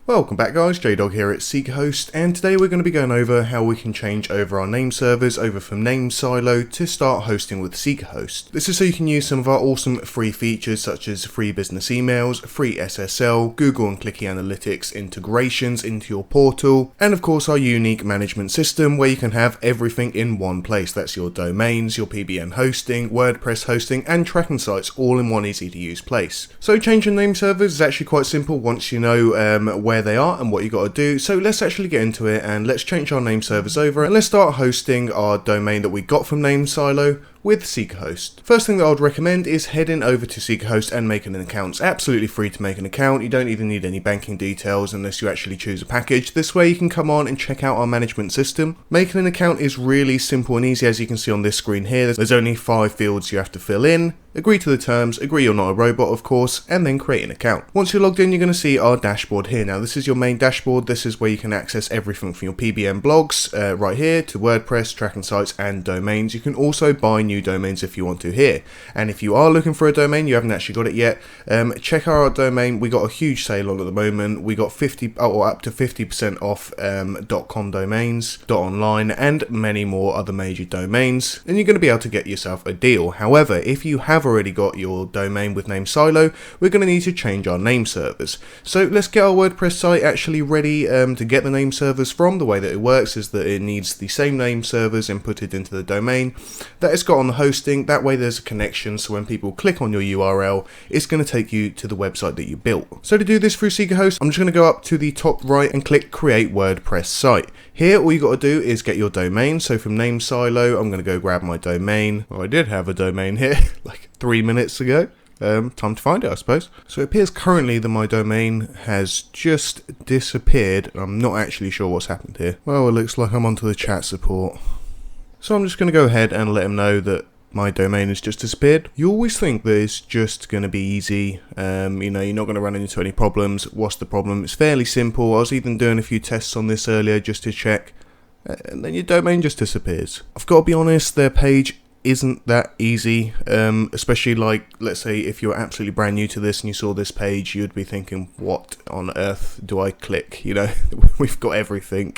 Welcome back guys, JDog here at SeekHost, and today we're going to be going over how we can change over our name servers over from NameSilo to start hosting with SeekHost. This is so you can use some of our awesome free features such as free business emails, free SSL, Google and Clicky Analytics integrations into your portal, and of course our unique management system where you can have everything in one place. That's your domains, your PBN hosting, WordPress hosting, and tracking sites all in one easy to use place. So changing name servers is actually quite simple once you know where they are and what you got to do. So let's actually get into it and let's change our name servers over and let's start hosting our domain that we got from NameSilo with SeekHost. First thing that I would recommend is heading over to SeekHost and making an account. It's absolutely free to make an account. You don't even need any banking details unless you actually choose a package. This way you can come on and check out our management system. Making an account is really simple and easy, as you can see on this screen here. There's only 5 fields you have to fill in. Agree to the terms, agree you're not a robot of course, and then create an account. Once you're logged in, you're going to see our dashboard here. Now this is your main dashboard. This is where you can access everything from your PBN blogs right here to WordPress, tracking sites and domains. You can also buy new domains if you want to here. And if you are looking for a domain, you haven't actually got it yet, check out our domain. We got a huge sale on at the moment. We got up to 50% off .com domains, .online and many more other major domains, and you're going to be able to get yourself a deal. However, if you have already got your domain with NameSilo, we're going to need to change our name servers. So let's get our WordPress site actually ready to get the name servers from. The way that it works is that it needs the same name servers inputted into the domain that it's got on the hosting. That way there's a connection, so when people click on your URL, it's going to take you to the website that you built. So to do this through SeekHost, I'm just going to go up to the top right and click Create WordPress Site. Here, all you got to do is get your domain. So from NameSilo, I'm going to go grab my domain. Well, I did have a domain here like 3 minutes ago. Time to find it, I suppose. So it appears currently that my domain has just disappeared. I'm not actually sure what's happened here. Well, it looks like I'm onto the chat support. So I'm just going to go ahead and let them know that my domain has just disappeared. You always think that it's just going to be easy, you know, you're not going to run into any problems. What's the problem? It's fairly simple. I was even doing a few tests on this earlier just to check, and then your domain just disappears. I've got to be honest, their page isn't that easy, especially like, let's say if you're absolutely brand new to this and you saw this page, you'd be thinking, what on earth do I click? You know, we've got everything,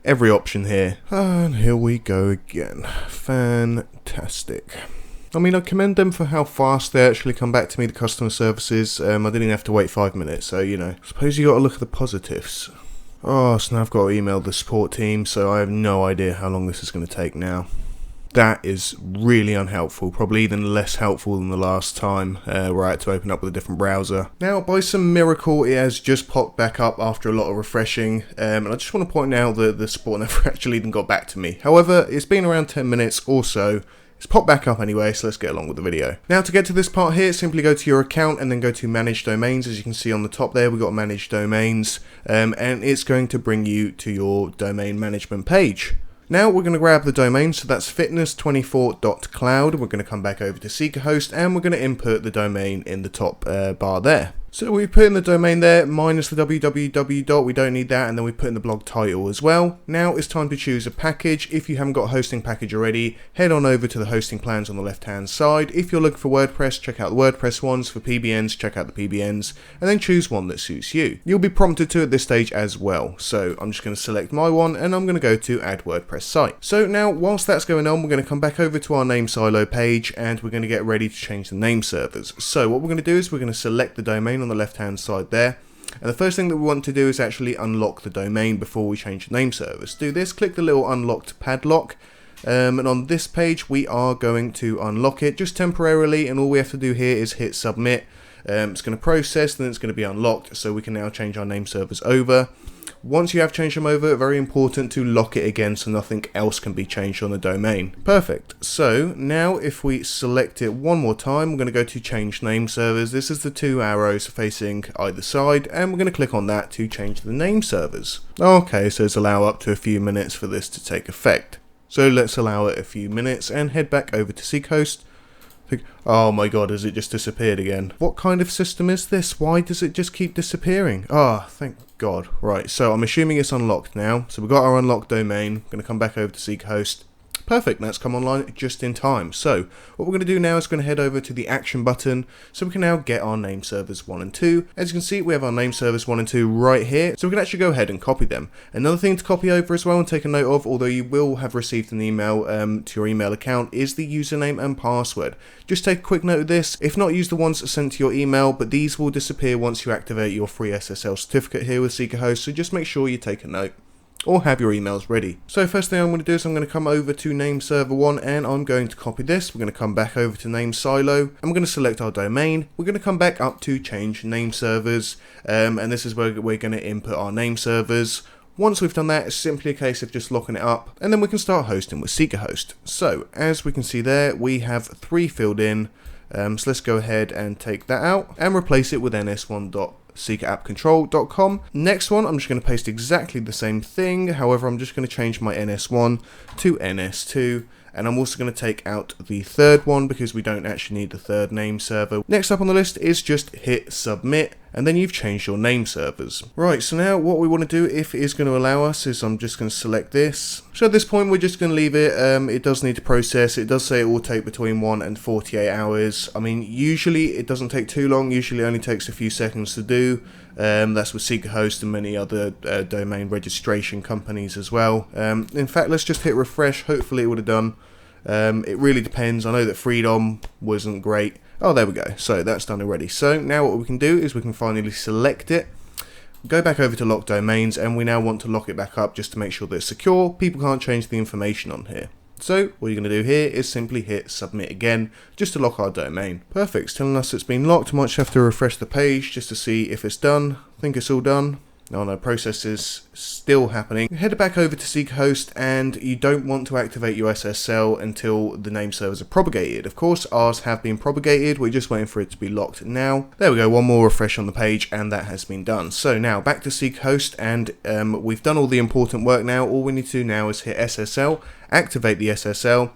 every option here, and here we go again. Fantastic. I mean, I commend them for how fast they actually come back to me, the customer services. I didn't even have to wait 5 minutes, so you know, I suppose you got to look at the positives. Oh, so now I've got to email the support team, so I have no idea how long this is going to take now. That is really unhelpful, probably even less helpful than the last time where I had to open up with a different browser. Now, by some miracle, it has just popped back up after a lot of refreshing, and I just want to point out that the support never actually even got back to me. However, it's been around 10 minutes or so. It's popped back up anyway, so let's get along with the video. Now, to get to this part here, simply go to your account and then go to Manage Domains. As you can see on the top there, we've got Manage Domains, and it's going to bring you to your domain management page. Now we're going to grab the domain, so that's fitness24.cloud. We're going to come back over to SeekHost and we're going to input the domain in the top bar there. So we put in the domain there, minus the www. We don't need that, and then we put in the blog title as well. Now it's time to choose a package. If you haven't got a hosting package already, head on over to the hosting plans on the left hand side. If you're looking for WordPress, check out the WordPress ones. For PBNs, check out the PBNs, and then choose one that suits you. You'll be prompted to at this stage as well. So I'm just going to select my one, and I'm going to go to Add WordPress Site. So now, whilst that's going on, we're going to come back over to our NameSilo page, and we're going to get ready to change the name servers. So what we're going to do is we're going to select the domain on the left hand side there, and the first thing that we want to do is actually unlock the domain before we change the name servers. To do this, click the little unlocked padlock, and on this page we are going to unlock it just temporarily, and all we have to do here is hit submit. It's going to process, then it's going to be unlocked, so we can now change our name servers over. Once you have changed them over, very important to lock it again so nothing else can be changed on the domain. Perfect. So now if we select it one more time, we're going to go to change name servers. This is the 2 arrows facing either side, and we're going to click on that to change the name servers. Okay, so it's allow up to a few minutes for this to take effect. So let's allow it a few minutes and head back over to SeekHost. Oh my god, has it just disappeared again? What kind of system is this? Why does it just keep disappearing? Ah, thank god. Right, so I'm assuming it's unlocked now. So we've got our unlocked domain. I'm going to come back over to SeekHost. Perfect, that's come online just in time. So what we're going to do now is going to head over to the action button so we can now get our name servers 1 and 2. As you can see, we have our name servers 1 and 2 right here, so we can actually go ahead and copy them. Another thing to copy over as well and take a note of, although you will have received an email to your email account, is the username and password. Just take a quick note of this. If not, use the ones sent to your email, but these will disappear once you activate your free SSL certificate here with SeekerHost, so just make sure you take a note or have your emails ready. So first thing I'm going to do is I'm going to come over to name server 1 and I'm going to copy this. We're going to come back over to name silo and we're going to select our domain. We're going to come back up to change name servers and this is where we're going to input our name servers. Once we've done that, it's simply a case of just locking it up and then we can start hosting with SeekerHost. So as we can see there, we have 3 filled in. So let's go ahead and take that out and replace it with ns1.seekerappcontrol.com. Next one, I'm just going to paste exactly the same thing. However, I'm just going to change my ns1 to ns2. And I'm also going to take out the third one because we don't actually need the third name server. Next up on the list is just hit submit and then you've changed your name servers. Right, so now what we want to do, if it is going to allow us, is I'm just going to select this. So at this point we're just going to leave it. It does need to process. It does say it will take between 1 and 48 hours. I mean, usually it doesn't take too long. Usually it only takes a few seconds to do. That's with SeekerHost and many other domain registration companies as well. In fact, let's just hit refresh. Hopefully it would have done. It really depends. I know that Freedom wasn't great. Oh, there we go. So that's done already. So now what we can do is we can finally select it, go back over to lock domains, and we now want to lock it back up just to make sure that it's secure. People can't change the information on here. So what you're going to do here is simply hit submit again just to lock our domain. Perfect. It's telling us it's been locked. Might just have to refresh the page just to see if it's done. I think it's all done. Oh no, process is still happening. Head back over to SeekerHost and you don't want to activate your SSL until the name servers are propagated. Of course, ours have been propagated. We're just waiting for it to be locked now. There we go, one more refresh on the page and that has been done. So now back to SeekerHost and we've done all the important work now. All we need to do now is hit SSL, activate the SSL.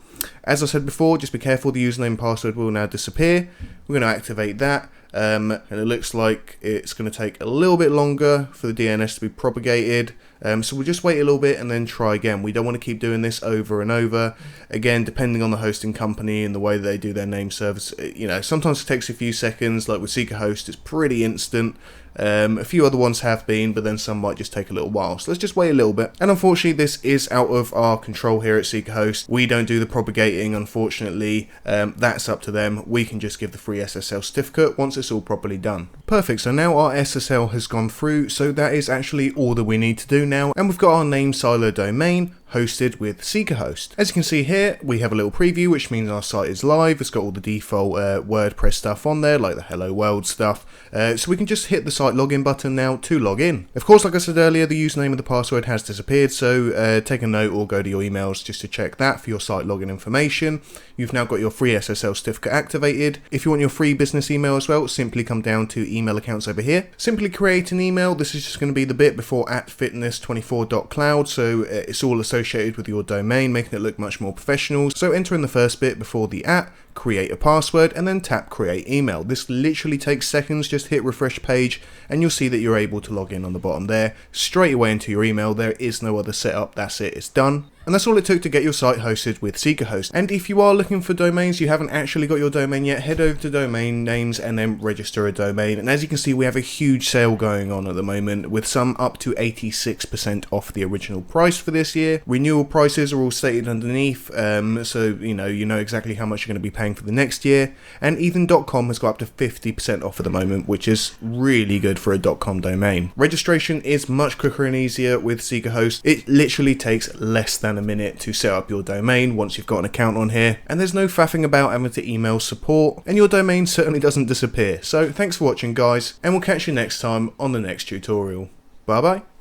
As I said before, just be careful, the username and password will now disappear. We're going to activate that. And it looks like it's going to take a little bit longer for the DNS to be propagated. So we'll just wait a little bit and then try again. We don't want to keep doing this over and over. Again, depending on the hosting company and the way that they do their name servers, you know, sometimes it takes a few seconds. Like with SeekerHost, it's pretty instant. A few other ones have been, but then some might just take a little while. So let's just wait a little bit. And unfortunately, this is out of our control here at SeekerHost. We don't do the propagating, unfortunately. That's up to them. We can just give the free SSL certificate once it's all properly done. Perfect. So now our SSL has gone through. So that is actually all that we need to do now. And we've got our name silo domain hosted with SeekerHost. As you can see here, we have a little preview, which means our site is live. It's got all the default WordPress stuff on there, like the Hello World stuff. So we can just hit the site login button now to log in. Of course, like I said earlier, the username and the password has disappeared, so take a note or go to your emails just to check that for your site login information. You've now got your free SSL certificate activated. If you want your free business email as well, simply come down to email accounts over here. Simply create an email. This is just going to be the bit before @fitness24.cloud, so it's all associated with your domain, making it look much more professional. So enter in the first bit before the @ create a password, and then tap create email. This literally takes seconds. Just hit refresh page and you'll see that you're able to log in on the bottom there straight away into your email. There is no other setup. That's it, it's done. And that's all it took to get your site hosted with SeekerHost. And if you are looking for domains, you haven't actually got your domain yet, head over to domain names and then register a domain. And as you can see, we have a huge sale going on at the moment, with some up to 86% off the original price for this year. Renewal prices are all stated underneath, so you know exactly how much you're going to be paying for the next year. And even .com has got up to 50% off at the moment, which is really good for a .com domain. Registration is much quicker and easier with SeekerHost. It literally takes less than a minute to set up your domain once you've got an account on here, and there's no faffing about having to email support, and your domain certainly doesn't disappear. So thanks for watching, guys, and we'll catch you next time on the next tutorial. Bye bye.